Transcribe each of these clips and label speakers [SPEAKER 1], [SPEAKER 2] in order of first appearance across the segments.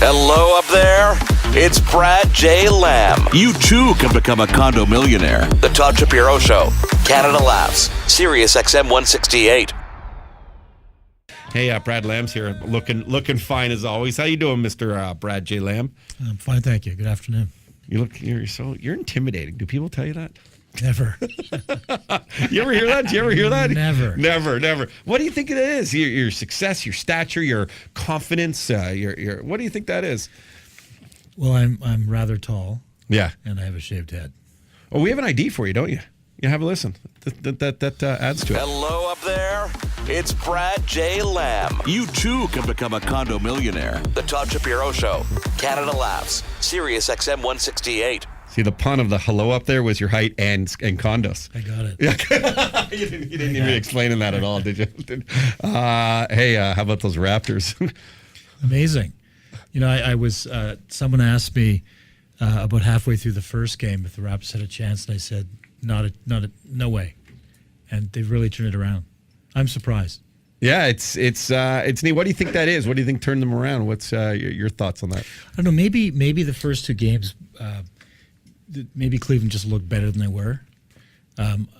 [SPEAKER 1] Hello up there. It's Brad J. Lamb. You too can become a condo millionaire. The Todd Shapiro Show. Canada Laughs. Sirius XM 168.
[SPEAKER 2] Hey, Brad Lamb's here, looking fine as always. How you doing, Mr. Brad J. Lamb?
[SPEAKER 3] I'm fine, thank you. Good afternoon.
[SPEAKER 2] You're intimidating. Do people tell you that?
[SPEAKER 3] Never.
[SPEAKER 2] You ever hear that? Do you ever hear that?
[SPEAKER 3] Never.
[SPEAKER 2] What do you think it is? Your success, your stature, your confidence. Your what do you think that is?
[SPEAKER 3] Well, I'm rather tall.
[SPEAKER 2] Yeah.
[SPEAKER 3] And I have a shaved head.
[SPEAKER 2] Oh, we have an ID for you, don't you? You have a listen. That adds to it.
[SPEAKER 1] Hello up there. It's Brad J. Lamb. You too can become a condo millionaire. The Todd Shapiro Show. Canada Laughs. Sirius XM 168.
[SPEAKER 2] See, the pun of the hello up there was your height and condos.
[SPEAKER 3] I got it.
[SPEAKER 2] Yeah. you didn't even explain that at all, did you? Hey, how about those Raptors?
[SPEAKER 3] Amazing. You know, I was, someone asked me about halfway through the first game if the Raptors had a chance, and I said, no way. And they've really turned it around. I'm surprised.
[SPEAKER 2] Yeah, it's neat. What do you think that is? What do you think turned them around? What's your thoughts on that?
[SPEAKER 3] I don't know. Maybe the first two games, maybe Cleveland just looked better than they were,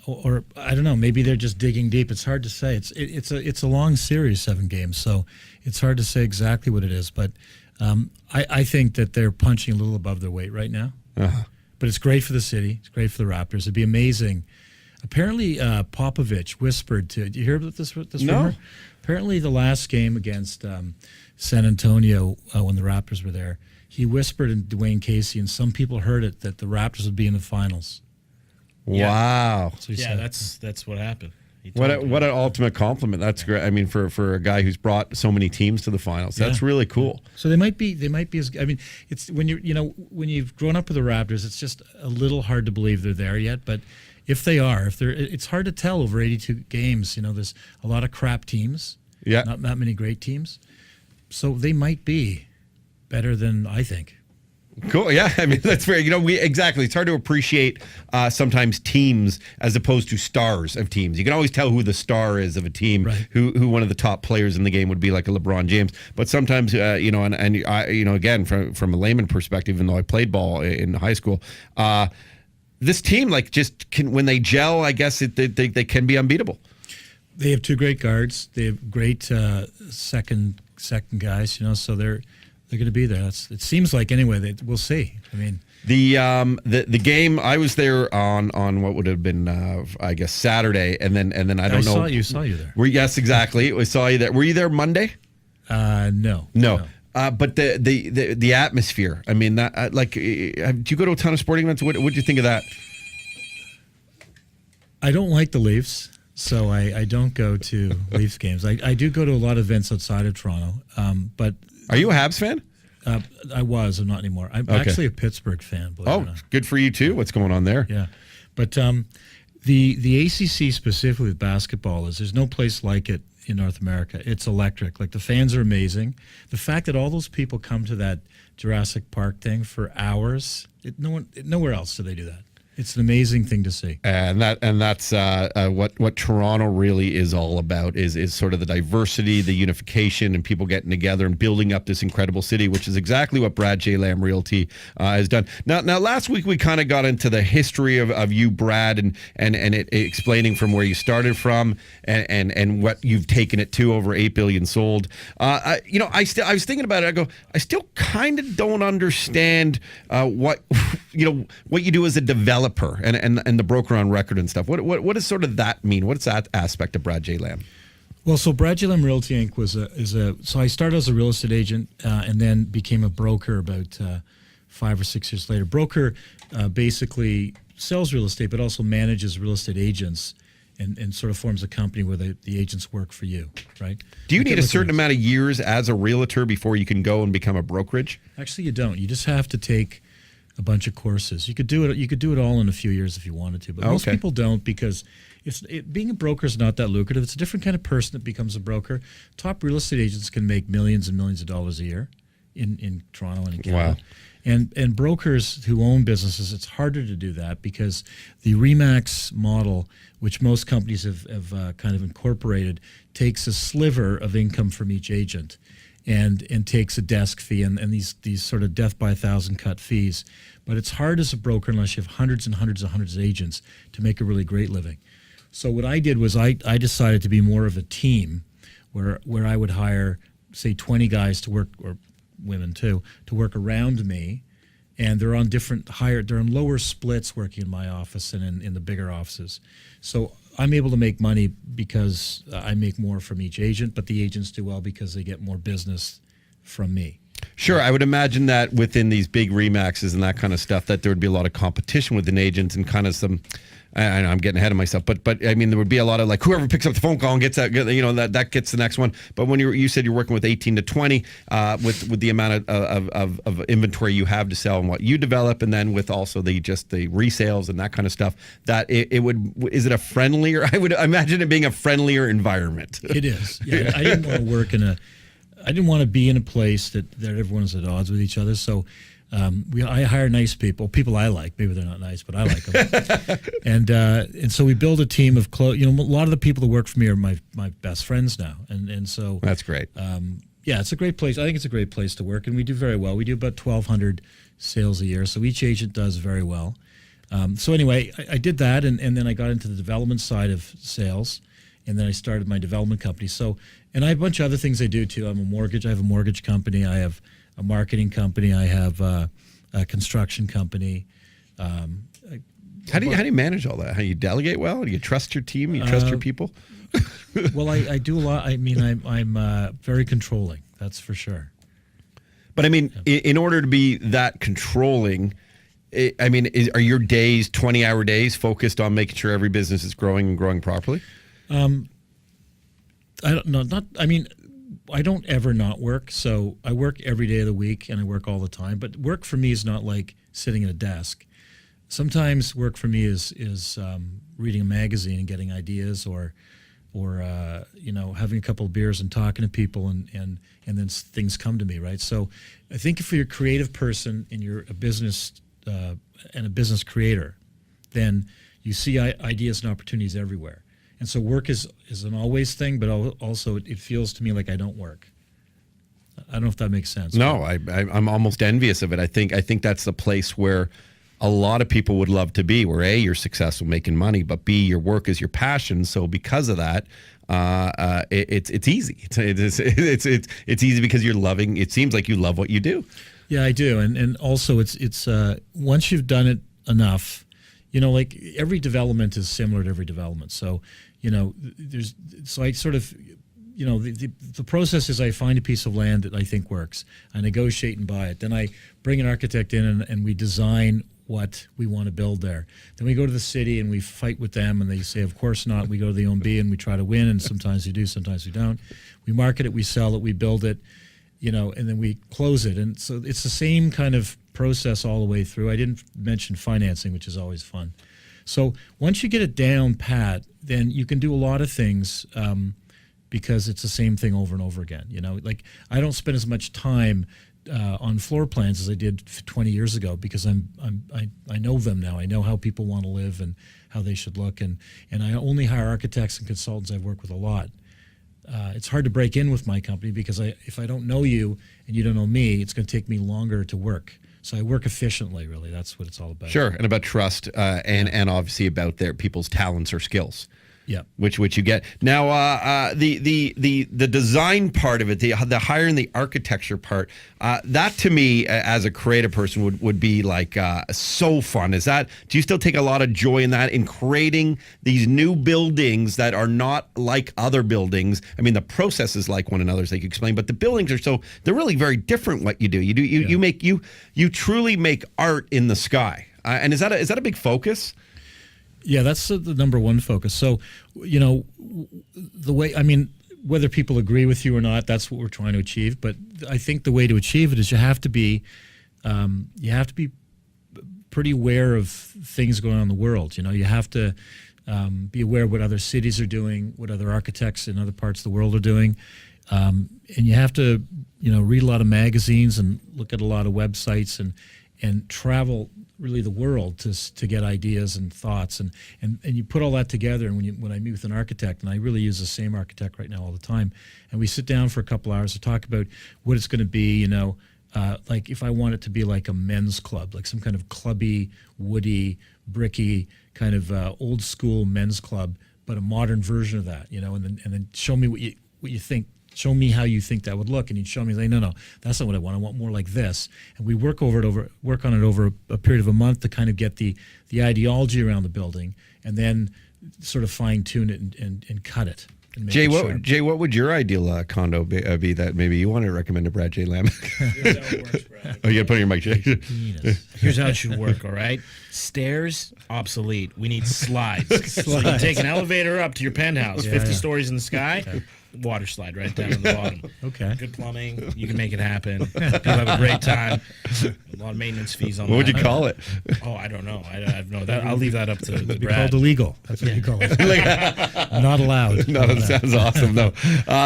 [SPEAKER 3] or I don't know. Maybe they're just digging deep. It's hard to say. It's a long series, 7 games, so it's hard to say exactly what it is. But I think that they're punching a little above their weight right now.
[SPEAKER 2] Uh-huh.
[SPEAKER 3] But it's great for the city. It's great for the Raptors. It'd be amazing. Apparently, Popovich whispered to. Did you hear about this
[SPEAKER 2] No.
[SPEAKER 3] rumor? Apparently, the last game against San Antonio when the Raptors were there, he whispered in Dwayne Casey, and some people heard it, that the Raptors would be in the finals.
[SPEAKER 2] Wow.
[SPEAKER 3] So he
[SPEAKER 4] Yeah,
[SPEAKER 3] said.
[SPEAKER 4] that's what happened.
[SPEAKER 2] What an ultimate compliment. That's great. I mean, for a guy who's brought so many teams to the finals, that's really cool.
[SPEAKER 3] So they might be as. I mean, it's when you've grown up with the Raptors, it's just a little hard to believe they're there yet. But if they're, it's hard to tell over 82 games. You know, there's a lot of crap teams.
[SPEAKER 2] Yeah.
[SPEAKER 3] Not that many great teams. So they might be better than I think.
[SPEAKER 2] Cool. Yeah. I mean, that's fair. Exactly. It's hard to appreciate sometimes teams as opposed to stars of teams. You can always tell who the star is of a team,
[SPEAKER 3] right.
[SPEAKER 2] who one of the top players in the game would be, like a LeBron James. But sometimes, again, from a layman perspective, even though I played ball in high school, this team, when they gel, I guess they can be unbeatable.
[SPEAKER 3] They have 2 great guards. They have great second guys. So they're going to be there. It seems like anyway. We'll see. I mean,
[SPEAKER 2] the game. I was there on what would have been I guess Saturday, and then I don't know.
[SPEAKER 3] I saw you there.
[SPEAKER 2] Yes, exactly. We saw you there. Were you there Monday?
[SPEAKER 3] No.
[SPEAKER 2] But the atmosphere. I mean, that do you go to a ton of sporting events? What do you think of that?
[SPEAKER 3] I don't like the Leafs. So I don't go to Leafs games. I do go to a lot of events outside of Toronto. But
[SPEAKER 2] are you a Habs fan?
[SPEAKER 3] I was. I'm not anymore. I'm actually a Pittsburgh fan.
[SPEAKER 2] Oh, good for you too. What's going on there?
[SPEAKER 3] Yeah, but the ACC specifically with basketball there's no place like it in North America. It's electric. Like, the fans are amazing. The fact that all those people come to that Jurassic Park thing for hours, nowhere else do they do that. It's an amazing thing to see,
[SPEAKER 2] and that's what Toronto really is all about is sort of the diversity, the unification, and people getting together and building up this incredible city, which is exactly what Brad J. Lamb Realty has done. Now, last week we kind of got into the history of you, Brad, and explaining from where you started from and what you've taken it to, over 8 billion sold. I was thinking about it. I still kind of don't understand what you do as a developer and the broker on record and stuff. What does sort of that mean? What's that aspect of Brad J. Lamb?
[SPEAKER 3] Well, so Brad J. Lamb Realty Inc. So I started as a real estate agent and then became a broker about 5 or 6 years later. Broker basically sells real estate, but also manages real estate agents and sort of forms a company where the agents work for you, right?
[SPEAKER 2] Do you need a certain amount of years as a realtor before you can go and become a brokerage?
[SPEAKER 3] Actually, you don't. You just have to take a bunch of courses. You could do it. You could do it all in a few years if you wanted to, but most people don't, because being a broker is not that lucrative. It's a different kind of person that becomes a broker. Top real estate agents can make millions and millions of dollars a year in Toronto and in Canada.
[SPEAKER 2] Wow.
[SPEAKER 3] And brokers who own businesses, it's harder to do that because the RE/MAX model, which most companies have kind of incorporated, takes a sliver of income from each agent. and takes a desk fee and these sort of death by a thousand cut fees. But it's hard as a broker unless you have hundreds and hundreds and hundreds of agents to make a really great living. So what I did was I decided to be more of a team where I would hire, say, 20 guys to work, or women too, to work around me. And they're on they're on lower splits working in my office and in the bigger offices. So I'm able to make money because I make more from each agent, but the agents do well because they get more business from me.
[SPEAKER 2] Sure, I would imagine that within these big Remaxes and that kind of stuff, that there would be a lot of competition within agents and kind of some. I know I'm getting ahead of myself, but I mean there would be a lot of like whoever picks up the phone call and gets that, that gets the next one. But when you said you're working with 18 to 20, with the amount of inventory you have to sell and what you develop, and then with also the resales and that kind of stuff, that is it a friendlier? I would imagine it being a friendlier environment.
[SPEAKER 3] It is. Yeah, I didn't want to work I didn't want to be in a place that everyone's at odds with each other. So. I hire nice people I like. Maybe they're not nice, but I like them. and so we build a team of a lot of the people that work for me are my best friends now, and so
[SPEAKER 2] that's great.
[SPEAKER 3] Yeah, it's a great place. I think it's a great place to work, and we do very well. We do about 1,200 sales a year, so each agent does very well. So anyway, I did that, and then I got into the development side of sales, and then I started my development company. So, and I have a bunch of other things I do too. I have a mortgage company. I have a marketing company. I have a construction company.
[SPEAKER 2] How do you manage all that? How do you delegate well? Do you trust your team? You trust your people?
[SPEAKER 3] Well, I do a lot. I mean, I'm very controlling. That's for sure.
[SPEAKER 2] But I mean, in order to be that controlling, I mean, are your days 20-hour days focused on making sure every business is growing and growing properly?
[SPEAKER 3] I don't know. I mean, I don't ever not work. So I work every day of the week and I work all the time. But work for me is not like sitting at a desk. Sometimes work for me is reading a magazine and getting ideas, or having a couple of beers and talking to people, and then things come to me, right? So I think if you're a creative person and you're a business and a business creator, then you see ideas and opportunities everywhere. And so work is an always thing, but also it feels to me like I don't work. I don't know if that makes sense.
[SPEAKER 2] No, I'm almost envious of it. I think that's the place where a lot of people would love to be, where A, you're successful making money, but B, your work is your passion. So because of that, it's easy. It's easy because you're loving. It seems like you love what you do.
[SPEAKER 3] Yeah, I do, and also it's once you've done it enough, like every development is similar to every development. So I sort of. The process is I find a piece of land that I think works. I negotiate and buy it. Then I bring an architect in and we design what we want to build there. Then we go to the city and we fight with them and they say, of course not. We go to the OMB and we try to win, and sometimes we do, sometimes we don't. We market it, we sell it, we build it, and then we close it. And so it's the same kind of process all the way through. I didn't mention financing, which is always fun. So once you get it down pat, then you can do a lot of things because it's the same thing over and over again. Like I don't spend as much time on floor plans as I did 20 years ago because I know them now. I know how people want to live and how they should look, and I only hire architects and consultants I've worked with a lot. It's hard to break in with my company because if I don't know you and you don't know me, it's going to take me longer to work. So I work efficiently, really. That's what it's all about.
[SPEAKER 2] Sure, and about trust and obviously about their people's talents or skills.
[SPEAKER 3] Yeah,
[SPEAKER 2] which you get now. The design part of it, the hiring, the architecture part, that to me as a creative person would be like so fun. Do you still take a lot of joy in that, in creating these new buildings that are not like other buildings? I mean, the process is like one another's, like you explained, but the buildings are they're really very different. What you do, you truly make art in the sky, and is that a big focus?
[SPEAKER 3] Yeah, that's the number one focus. So, the way, whether people agree with you or not, that's what we're trying to achieve. But I think the way to achieve it is you have to be pretty aware of things going on in the world. You have to be aware of what other cities are doing, what other architects in other parts of the world are doing. And you have to, read a lot of magazines and look at a lot of websites and travel really the world to get ideas and thoughts, and you put all that together. And when I meet with an architect, and I really use the same architect right now all the time, and we sit down for a couple hours to talk about what it's going to be, like if I want it to be like a men's club, like some kind of clubby, woody, bricky kind of old school men's club, but a modern version of that, and then show me what you think. Show me how you think that would look, and he'd show me, like, no, that's not what I want. I want more like this. And we work on it over a period of a month to kind of get the ideology around the building, and then sort of fine tune it and cut it.
[SPEAKER 2] Jay, what would your ideal condo be that maybe you want to recommend to Brad J. Lamb?
[SPEAKER 4] Here's how it works, Brad.
[SPEAKER 2] Oh, you got to put on your mic, Jay.
[SPEAKER 4] Here's how it should work, all right? Stairs, obsolete. We need slides. So you take an elevator up to your penthouse, 50 stories in the sky, water slide right down on the bottom.
[SPEAKER 3] Okay.
[SPEAKER 4] Good plumbing. You can make it happen. You'll have a great time. A lot of maintenance fees on that.
[SPEAKER 2] What would you call it?
[SPEAKER 4] Oh, I don't know. I know that. I'll leave that up to
[SPEAKER 3] It'd be
[SPEAKER 4] Brad.
[SPEAKER 3] called illegal. That's what you call it. Not allowed.
[SPEAKER 2] No, that sounds awesome, though.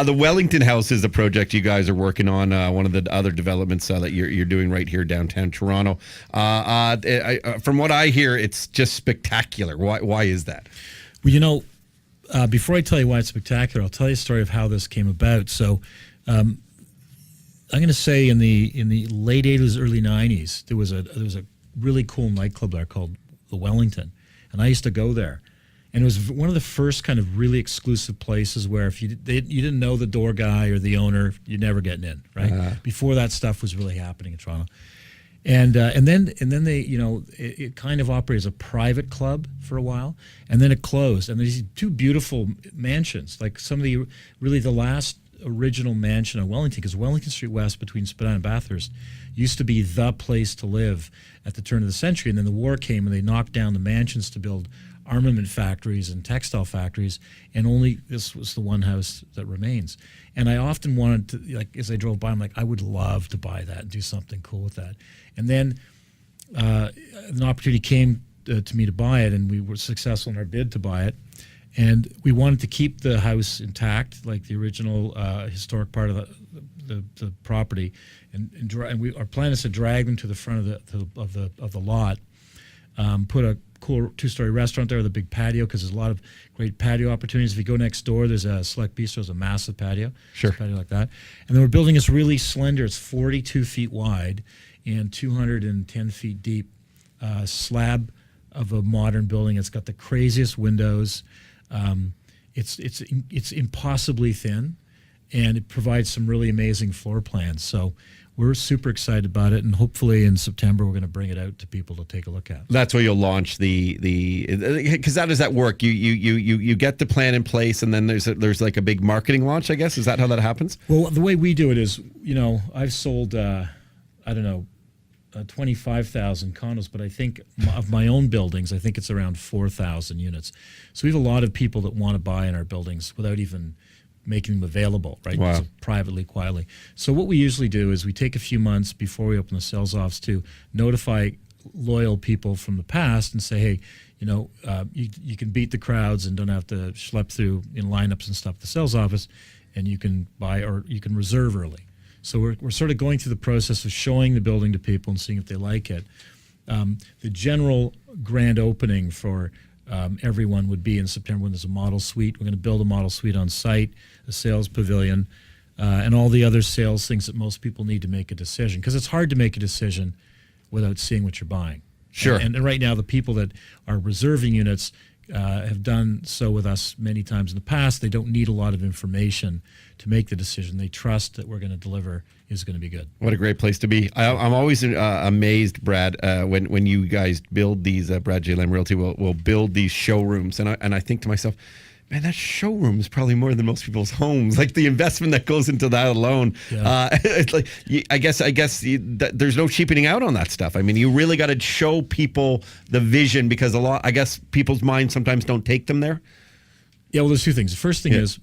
[SPEAKER 2] The Wellington House is a project you guys are working on, one of the other developments that you're doing right here downtown Toronto. From what I hear, it's just spectacular. Why is that?
[SPEAKER 3] Well, before I tell you why it's spectacular, I'll tell you a story of how this came about. So, I'm going to say in the late '80s, early '90s, there was a really cool nightclub there called the Wellington, and I used to go there, and it was one of the first kind of really exclusive places where if you didn't know the door guy or the owner, you're never getting in, right? Before that stuff was really happening in Toronto. And then they, it kind of operated as a private club for a while, and then it closed. And there's these two beautiful mansions, like some of the last original mansion on Wellington, because Wellington Street West between Spadina and Bathurst used to be the place to live at the turn of the century. And then the war came, and they knocked down the mansions to build armament factories and textile factories, and only this was the one house that remains. And I often wanted to, like, as I drove by, I'm like, I would love to buy that and do something cool with that. And then an opportunity came to me to buy it, and we were successful in our bid to buy it. And we wanted to keep the house intact, like the original historic part of the property, and our plan is to drag them to the front of the lot, put a cool two-story restaurant there with a big patio, because there's a lot of great patio opportunities. If you go next door, there's a Select Bistro, there's a massive patio,
[SPEAKER 2] sure,
[SPEAKER 3] patio like that. And then we're building this really slender, it's 42 feet wide and 210 feet deep slab of a modern building. It's got the craziest windows. It's impossibly thin, and it provides some really amazing floor plans. So we're super excited about it, and hopefully in September we're going to bring it out to people to take a look at.
[SPEAKER 2] That's where you'll launch because how does that work? You get the plan in place, and then there's like a big marketing launch, I guess. Is that how that happens?
[SPEAKER 3] Well, the way we do it is, I've sold 25,000 condos, but I think of my own buildings, I think it's around 4,000 units. So we have a lot of people that want to buy in our buildings without even making them available, right?
[SPEAKER 2] Wow.
[SPEAKER 3] So privately, quietly. So what we usually do is we take a few months before we open the sales office to notify loyal people from the past and say, hey, you can beat the crowds and don't have to schlep through in lineups and stuff at the sales office, and you can buy or you can reserve early. So we're sort of going through the process of showing the building to people and seeing if they like it. The general grand opening for everyone would be in September when there's a model suite. We're going to build a model suite on site, a sales pavilion, and all the other sales things that most people need to make a decision. Because it's hard to make a decision without seeing what you're buying.
[SPEAKER 2] Sure.
[SPEAKER 3] And right now, the people that are reserving units have done so with us many times in the past. They don't need a lot of information to make the decision. They trust that we're going to deliver is going to be good.
[SPEAKER 2] What a great place to be. I'm always amazed, Brad, when you guys build these, Brad J. Lamb Realty will build these showrooms. And I think to myself, man, that showroom is probably more than most people's homes. Like the investment that goes into that alone. Yeah. It's like, I guess there's no cheapening out on that stuff. I mean, you really got to show people the vision, because I guess people's minds sometimes don't take them there.
[SPEAKER 3] Yeah, well, there's two things. The first thing is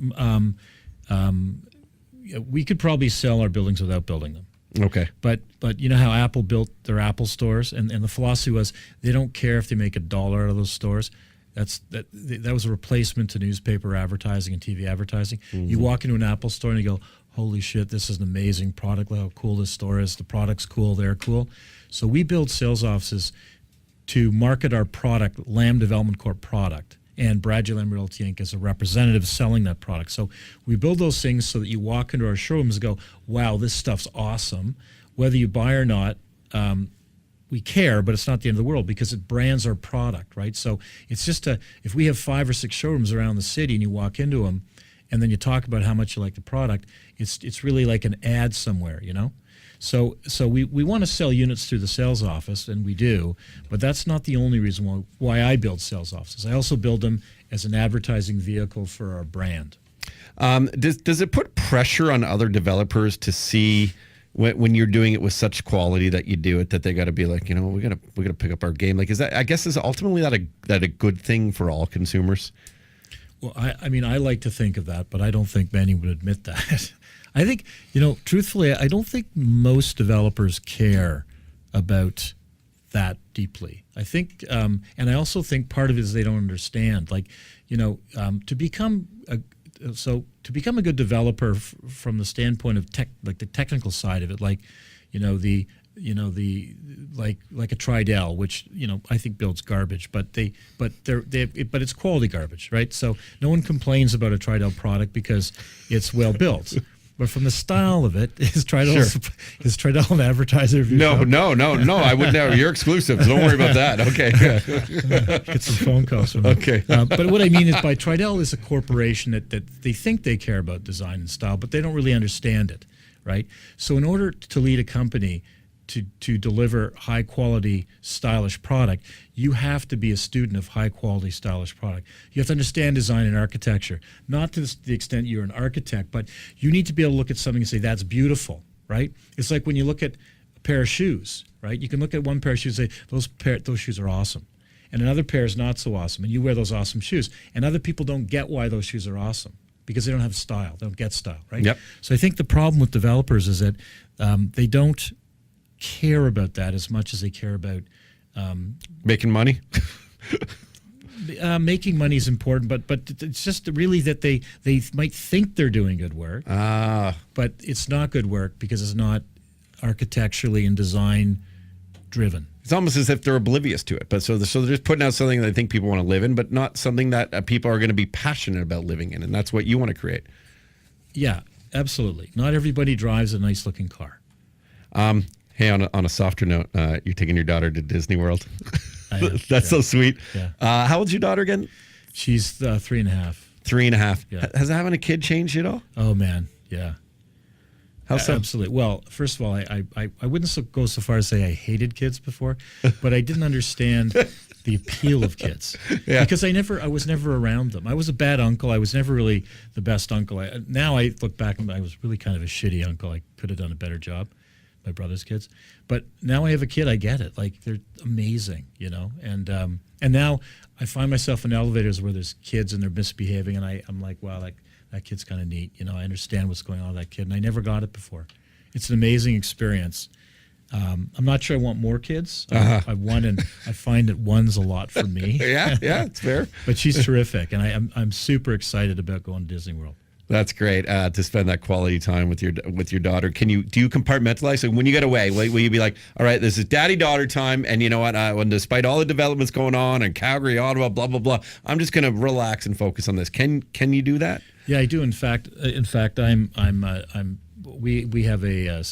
[SPEAKER 3] we could probably sell our buildings without building them.
[SPEAKER 2] Okay.
[SPEAKER 3] But you know how Apple built their Apple stores, and the philosophy was they don't care if they make $1 out of those stores. That was a replacement to newspaper advertising and TV advertising. Mm-hmm. You walk into an Apple store and you go, holy shit, this is an amazing product. Look how cool this store is. The product's cool. They're cool. So we build sales offices to market our product, Lamb Development Corp product, and Brad J. Lamb Realty Inc. is a representative selling that product. So we build those things so that you walk into our showrooms and go, wow, this stuff's awesome. Whether you buy or not, we care, but it's not the end of the world because it brands our product, right? So it's just if we have 5 or 6 showrooms around the city and you walk into them and then you talk about how much you like the product, it's really like an ad somewhere, you know? So we want to sell units through the sales office, and we do, but that's not the only reason why I build sales offices. I also build them as an advertising vehicle for our brand.
[SPEAKER 2] Does it put pressure on other developers to see when you're doing it with such quality that you do it, that they got to be like, you know, we got to pick up our game? Like, is ultimately that a good thing for all consumers?
[SPEAKER 3] Well, I mean, I like to think of that, but I don't think many would admit that. I think, truthfully, I don't think most developers care about that deeply. I think, and I also think part of it is they don't understand. Like, to become a good developer from the standpoint of the technical side of it, like a Tridel, which I think builds garbage, but it's quality garbage, right? So no one complains about a Tridel product because it's well built. But from the style of it, is Tridel an advertiser?
[SPEAKER 2] No. I would never. You're exclusive. So don't worry about that. Okay.
[SPEAKER 3] Get some phone calls from them.
[SPEAKER 2] Okay.
[SPEAKER 3] But what I mean is, by Tridel is a corporation that they think they care about design and style, but they don't really understand it, right? So in order to lead a company to deliver high quality, stylish product, you have to be a student of high quality, stylish product. You have to understand design and architecture, not to the extent you're an architect, but you need to be able to look at something and say, that's beautiful, right? It's like when you look at a pair of shoes, right? You can look at one pair of shoes and say, those shoes are awesome. And another pair is not so awesome. And you wear those awesome shoes. And other people don't get why those shoes are awesome because they don't have style. They don't get style, right?
[SPEAKER 2] Yep.
[SPEAKER 3] So I think the problem with developers is that they don't care about that as much as they care about
[SPEAKER 2] making money.
[SPEAKER 3] Making money is important, but it's just really that they might think they're doing good work, but it's not good work because it's not architecturally and design driven.
[SPEAKER 2] It's almost as if they're oblivious to it. But so they're just putting out something that they think people want to live in, but not something that people are going to be passionate about living in, and that's what you want to create.
[SPEAKER 3] Yeah, absolutely. Not everybody drives a nice looking car.
[SPEAKER 2] Hey, on a softer note, you're taking your daughter to Disney World. That's so sweet.
[SPEAKER 3] Yeah.
[SPEAKER 2] How old's your daughter again?
[SPEAKER 3] She's 3.5.
[SPEAKER 2] 3.5.
[SPEAKER 3] Yeah.
[SPEAKER 2] Has having a kid changed at all?
[SPEAKER 3] Oh man, yeah.
[SPEAKER 2] How so?
[SPEAKER 3] Absolutely. Well, first of all, I wouldn't go so far as say I hated kids before, but I didn't understand the appeal of kids because I was never around them. I was a bad uncle. I was never really the best uncle. Now I look back and I was really kind of a shitty uncle. I could have done a better job. My brother's kids, but now I have a kid. I get it. Like they're amazing, And now I find myself in elevators where there's kids and they're misbehaving, and I'm like, wow, like that kid's kind of neat. I understand what's going on with that kid, and I never got it before. It's an amazing experience. I'm not sure I want more kids. I've one, and I find that one's a lot for me.
[SPEAKER 2] yeah, it's fair.
[SPEAKER 3] But she's terrific, and I'm super excited about going to Disney World.
[SPEAKER 2] That's great to spend that quality time with your daughter. Do you compartmentalize? So when you get away, will you be like, all right, this is daddy-daughter time, and you know what? When despite all the developments going on in Calgary, Ottawa, blah blah blah, I'm just going to relax and focus on this. Can you do that?
[SPEAKER 3] Yeah, I do. In fact, we have a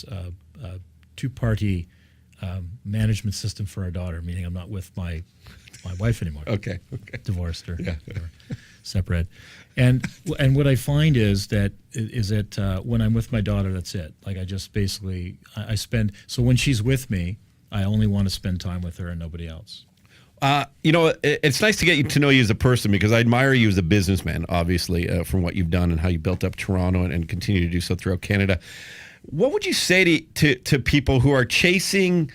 [SPEAKER 3] two-party management system for our daughter. Meaning, I'm not with my wife anymore.
[SPEAKER 2] Okay.
[SPEAKER 3] Divorced her.
[SPEAKER 2] Yeah.
[SPEAKER 3] Separate. And what I find is that when I'm with my daughter, that's it. Like I just basically I spend. So when she's with me, I only want to spend time with her and nobody else.
[SPEAKER 2] It's nice to get to know you as a person because I admire you as a businessman, obviously, from what you've done and how you built up Toronto and continue to do so throughout Canada. What would you say to people who are chasing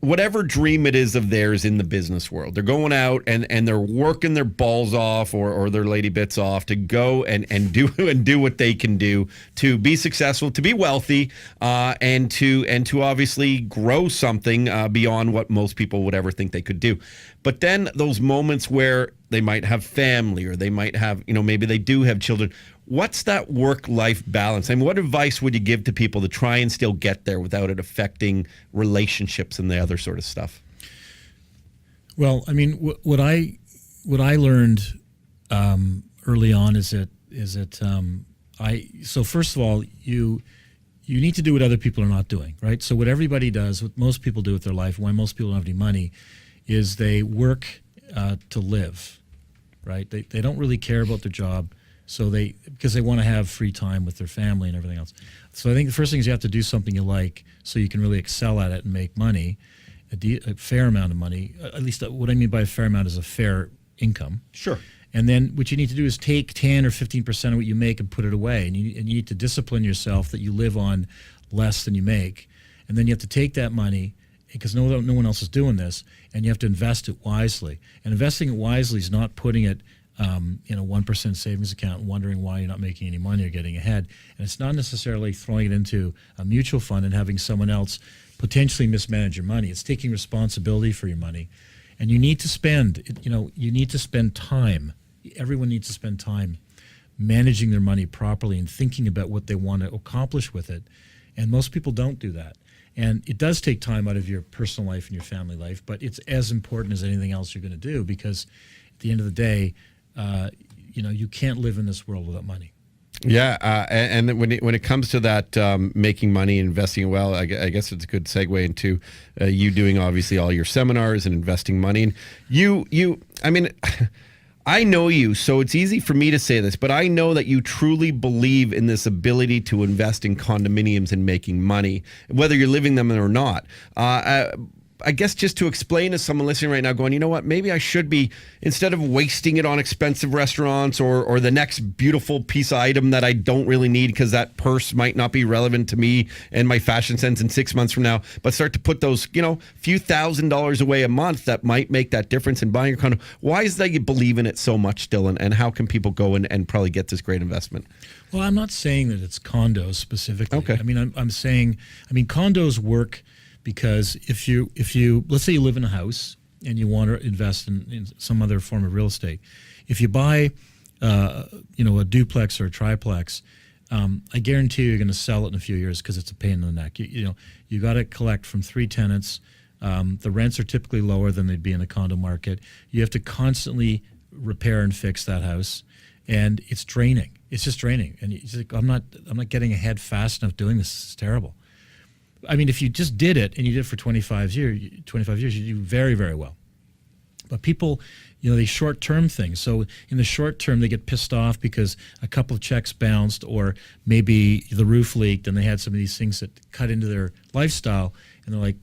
[SPEAKER 2] whatever dream it is of theirs in the business world? They're going out and they're working their balls off or their lady bits off to go and do what they can do to be successful, to be wealthy, and to obviously grow something beyond what most people would ever think they could do. But then those moments where they might have family or they might have, maybe they do have children. What's that work-life balance? I mean, what advice would you give to people to try and still get there without it affecting relationships and the other sort of stuff?
[SPEAKER 3] Well, I mean, what I learned early on is that so first of all, you need to do what other people are not doing, right? So what everybody does, what most people do with their life, why most people don't have any money, is they work to live, right? They don't really care about their job, because they want to have free time with their family and everything else. So I think the first thing is you have to do something you like so you can really excel at it and make money, a fair amount of money. At least what I mean by a fair amount is a fair income.
[SPEAKER 2] Sure.
[SPEAKER 3] And then what you need to do is take 10 or 15% of what you make and put it away. And you need to discipline yourself that you live on less than you make. And then you have to take that money, because no one else is doing this, and you have to invest it wisely. And investing it wisely is not putting it in a 1% savings account and wondering why you're not making any money or getting ahead. And it's not necessarily throwing it into a mutual fund and having someone else potentially mismanage your money. It's taking responsibility for your money. And you need to spend time. Everyone needs to spend time managing their money properly and thinking about what they want to accomplish with it. And most people don't do that. And it does take time out of your personal life and your family life, but it's as important as anything else you're going to do, because at the end of the day, you can't live in this world without money.
[SPEAKER 2] Yeah, and when it comes to that making money, investing well, I guess it's a good segue into you doing obviously all your seminars and investing money. And I mean, I know you, so it's easy for me to say this, but I know that you truly believe in this ability to invest in condominiums and making money, whether you're living them or not. I guess just to explain to someone listening right now going, you know what, maybe I should be, instead of wasting it on expensive restaurants or the next beautiful piece of item that I don't really need because that purse might not be relevant to me and my fashion sense in 6 months from now, but start to put those, few $1,000s away a month that might make that difference in buying a condo. Why is that you believe in it so much still, and how can people go and probably get this great investment?
[SPEAKER 3] Well, I'm not saying that it's condos specifically.
[SPEAKER 2] Okay.
[SPEAKER 3] I mean, I'm saying, condos work because if you let's say you live in a house and you want to invest in some other form of real estate, if you buy a duplex or a triplex, I guarantee you're going to sell it in a few years because it's a pain in the neck. You got to collect from 3 tenants. The rents are typically lower than they'd be in the condo market. You have to constantly repair and fix that house, and it's draining. It's just draining, and it's like, I'm not getting ahead fast enough doing this. It's terrible. I mean, if you just did it and you did it for 25 years, you do very, very well. But people, they short-term things. So in the short term, they get pissed off because a couple of checks bounced, or maybe the roof leaked, and they had some of these things that cut into their lifestyle, and they're like,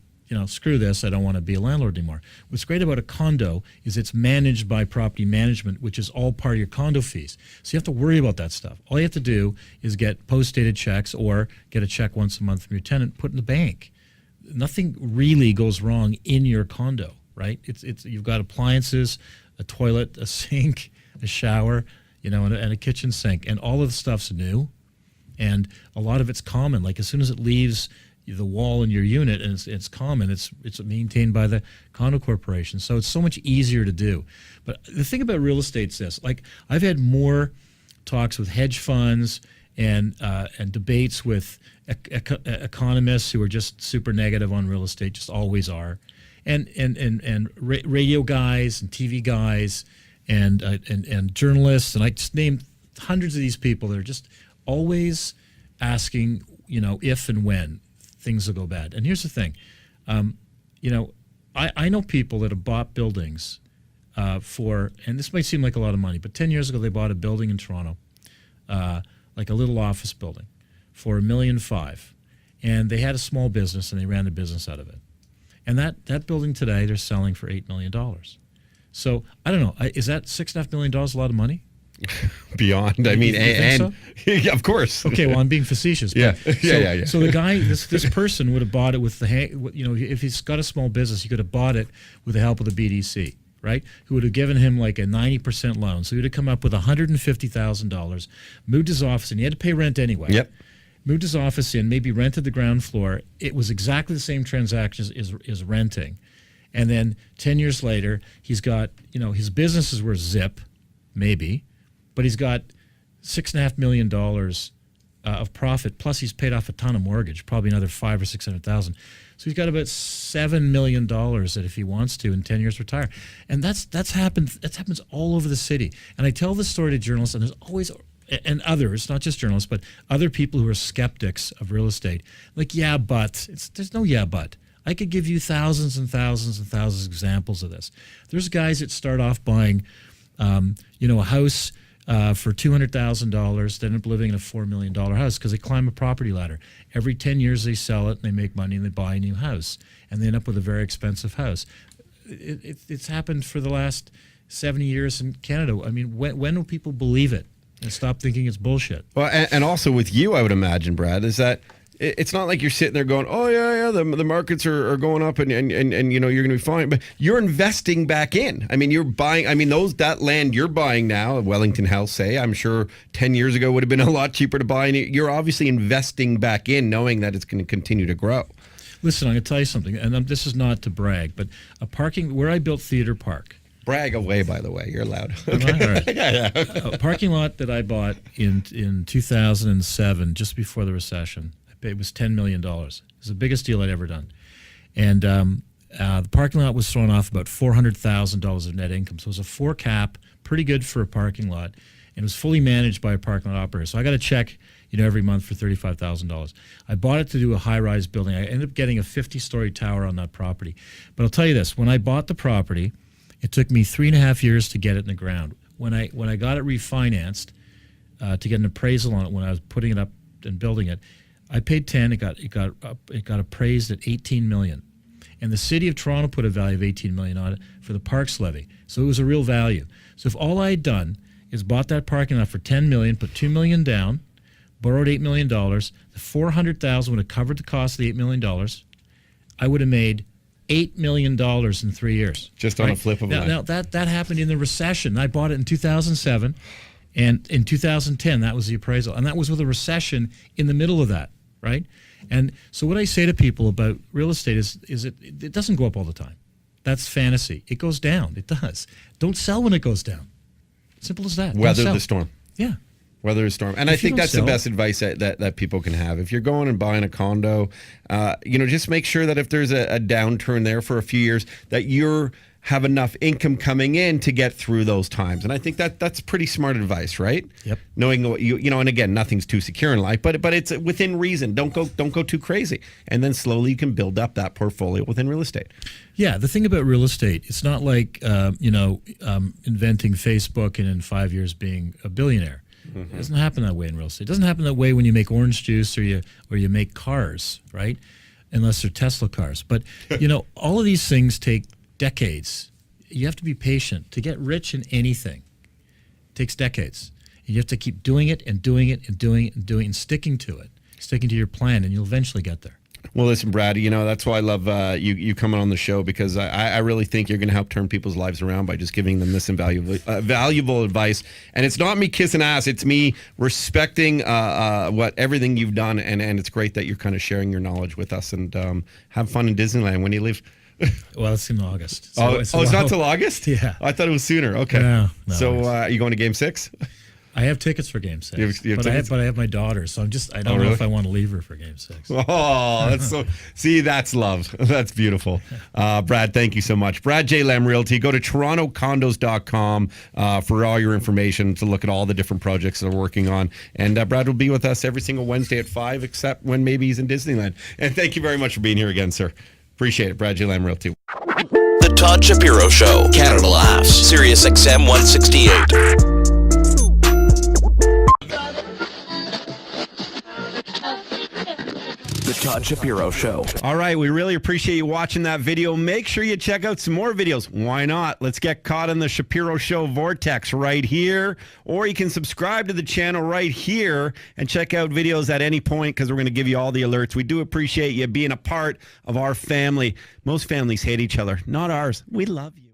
[SPEAKER 3] screw this, I don't want to be a landlord anymore. What's great about a condo is it's managed by property management, which is all part of your condo fees. So you have to worry about that stuff. All you have to do is get post-dated checks or get a check once a month from your tenant, put in the bank. Nothing really goes wrong in your condo, right? It's you've got appliances, a toilet, a sink, a shower, and a kitchen sink, and all of the stuff's new, and a lot of it's common. Like as soon as it leaves the wall in your unit, and it's common, it's maintained by the condo corporation, so it's so much easier to do. But the thing about real estate is this: like, I've had more talks with hedge funds and debates with economists who are just super negative on real estate, just always are, and radio guys and TV guys and journalists, and I just named hundreds of these people that are just always asking, if and when things will go bad. And here's the thing, I know people that have bought buildings for, and this might seem like a lot of money, but 10 years ago they bought a building in Toronto, like a little office building, for $1.5 million, and they had a small business and they ran the business out of it. And that building today they're selling for $8 million. So I don't know, is that $6.5 million a lot of money?
[SPEAKER 2] Beyond, I mean, and yeah, of course.
[SPEAKER 3] Okay, well, I'm being facetious.
[SPEAKER 2] Yeah.
[SPEAKER 3] So the guy, this person would have bought it with if he's got a small business, he could have bought it with the help of the BDC, right? Who would have given him like a 90% loan. So he would have come up with $150,000, moved his office, and he had to pay rent anyway.
[SPEAKER 2] Yep.
[SPEAKER 3] Moved his office in, maybe rented the ground floor. It was exactly the same transaction as renting. And then 10 years later, he's got, his businesses were zip, maybe, but he's got $6.5 million of profit. Plus, he's paid off a ton of mortgage, probably another $500,000 or $600,000. So he's got about $7 million that if he wants to in 10 years retire. And that's happened. That happens all over the city. And I tell this story to journalists, and there's always, and others, not just journalists, but other people who are skeptics of real estate. Like, yeah, but. There's no yeah, but. I could give you thousands and thousands and thousands of examples of this. There's guys that start off buying, a house for $200,000, they end up living in a $4 million house because they climb a property ladder. Every 10 years they sell it and they make money and they buy a new house. And they end up with a very expensive house. It's happened for the last 70 years in Canada. I mean, when will people believe it and stop thinking it's bullshit?
[SPEAKER 2] Well, and also with you, I would imagine, Brad, is that it's not like you're sitting there going, oh, yeah, the markets are going up and you're going to be fine. But you're investing back in. I mean, you're buying, that land you're buying now, Wellington House, say, I'm sure 10 years ago would have been a lot cheaper to buy. And you're obviously investing back in knowing that it's going to continue to grow.
[SPEAKER 3] Listen, I'm going to tell you something, and this is not to brag, but where I built Theatre Park.
[SPEAKER 2] Brag away, by the way. You're allowed.
[SPEAKER 3] Okay. All right. Yeah. A parking lot that I bought in 2007, just before the recession. It was $10 million. It was the biggest deal I'd ever done. And the parking lot was throwing off about $400,000 of net income. So it was a 4 cap, pretty good for a parking lot. And it was fully managed by a parking lot operator. So I got a check every month for $35,000. I bought it to do a high-rise building. I ended up getting a 50-story tower on that property. But I'll tell you this. When I bought the property, it took me 3.5 years to get it in the ground. When I got it refinanced to get an appraisal on it when I was putting it up and building it, I paid 10. It got appraised at 18 million, and the city of Toronto put a value of 18 million on it for the parks levy. So it was a real value. So if all I had done is bought that parking lot for 10 million, put 2 million down, borrowed $8 million, the 400,000 would have covered the cost of the $8 million. I would have made $8 million in 3 years.
[SPEAKER 2] Just on a flip of a knife.
[SPEAKER 3] Now that happened in the recession. I bought it in 2007, and in 2010 that was the appraisal, and that was with a recession in the middle of that. Right? And so what I say to people about real estate is it doesn't go up all the time. That's fantasy. It goes down. It does. Don't sell when it goes down. Simple as that.
[SPEAKER 2] Weather the storm.
[SPEAKER 3] Yeah.
[SPEAKER 2] Weather the storm. And I think that's the best advice that people can have. If you're going and buying a condo, just make sure that if there's a downturn there for a few years, that you're have enough income coming in to get through those times. And I think that's pretty smart advice, right?
[SPEAKER 3] Yep.
[SPEAKER 2] Knowing what and again, nothing's too secure in life, but it's within reason. Don't go too crazy. And then slowly you can build up that portfolio within real estate.
[SPEAKER 3] Yeah, the thing about real estate, it's not like inventing Facebook and in 5 years being a billionaire. Mm-hmm. It doesn't happen that way in real estate. It doesn't happen that way when you make orange juice or you make cars, right? Unless they're Tesla cars. But all of these things take decades. You have to be patient. To get rich in anything takes decades. You have to keep doing it and doing it and doing it and doing it and sticking to your plan, and you'll eventually get there.
[SPEAKER 2] Well, listen, Brad, that's why I love you coming on the show, because I really think you're going to help turn people's lives around by just giving them this valuable advice. And it's not me kissing ass. It's me respecting everything you've done. And it's great that you're kind of sharing your knowledge with us, and have fun in Disneyland when you leave.
[SPEAKER 3] Well, it's in August.
[SPEAKER 2] So it's not till August?
[SPEAKER 3] Yeah.
[SPEAKER 2] I thought it was sooner. Okay.
[SPEAKER 3] No,
[SPEAKER 2] so are you going to Game 6?
[SPEAKER 3] I have tickets for Game 6.
[SPEAKER 2] You have tickets?
[SPEAKER 3] I have my daughter, so I don't know if I want to leave her for Game 6.
[SPEAKER 2] Oh, that's that's love. That's beautiful. Brad, thank you so much. Brad J. Lamb Realty. Go to torontocondos.com for all your information to look at all the different projects that we're working on. And Brad will be with us every single Wednesday at 5, except when maybe he's in Disneyland. And thank you very much for being here again, sir. Appreciate it. Brad J. Lamb Realty.
[SPEAKER 1] The Todd Shapiro Show. Canada Laughs. Sirius XM 168. The Todd Shapiro Show.
[SPEAKER 2] All right, we really appreciate you watching that video. Make sure you check out some more videos. Why not? Let's get caught in the Shapiro Show vortex right here. Or you can subscribe to the channel right here and check out videos at any point, because we're going to give you all the alerts. We do appreciate you being a part of our family. Most families hate each other. Not ours. We love you.